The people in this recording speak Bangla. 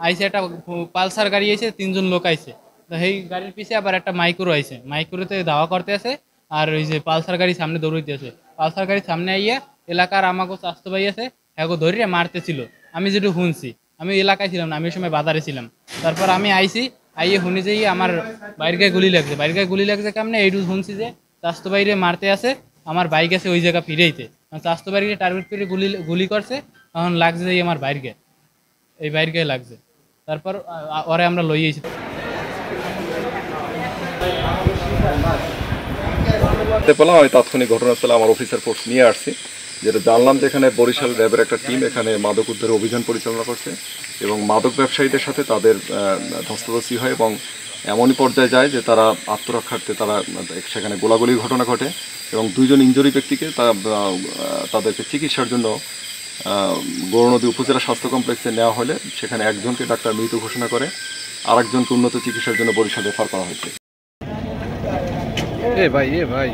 আইসে একটা পালসার গাড়ি আইছে, 3জন লোক আইছে। তো সেই গাড়ির পিছে আবার একটা মাইক্রো আইছে, মাইক্রোতে দাওয়া করতে আছে। আর ওই যে পালসার গাড়ি সামনে দৌড়াইতে আছে। পালসার গাড়ির সামনে আইয়া এলাকার আমাকে চাস্তো ভাই আছে, হ্যাঁ ধরিয়ে মারতেছিল। আমি যেটু শুনছি, আমি এলাকায় ছিলাম না, আমি ওই সময় বাজারে ছিলাম। তারপর আমি আইছি, আইয়ে শুনি যে আমার বাইরের গায়ে গুলি লাগছে। বাইরের গায়ে গুলি লাগছে কেমনে এইটু শুনছি যে চাস্তো বাইরে মারতে আছে, আমার বাইক আছে ওই জায়গা ফিরেইতে। চাস্তো বাইরে টার্গেট করে গুলি গুলি করছে, তখন লাগছে যে আমার বাইর গায়ে, এই বাইর গায়ে লাগছে। তারপর ওরে আমরা লই আইছি। পেলাম, আমি তাৎক্ষণিক ঘটনাস্থলে আমার অফিসার ফোর্স নিয়ে আসছি। যেটা জানলাম যে এখানে বরিশাল র্যাবের একটা টিম এখানে মাদক উদ্ধারের অভিযান পরিচালনা করছে এবং মাদক ব্যবসায়ীদের সাথে তাদের ধস্তাধস্তি হয় এবং এমনই পর্যায়ে যায় যে তারা আত্মরক্ষার্থে তারা সেখানে গোলাগুলির ঘটনা ঘটে এবং 2জন ইনজুরি ব্যক্তিকে তাদেরকে চিকিৎসার জন্য গৌরনদী উপজেলা স্বাস্থ্য কমপ্লেক্সে নেওয়া হলে সেখানে একজনকে ডাক্তার মৃত ঘোষণা করে, আরেকজনকে উন্নত চিকিৎসার জন্য বরিশাল রেফার করা হয়েছে। এ ভাই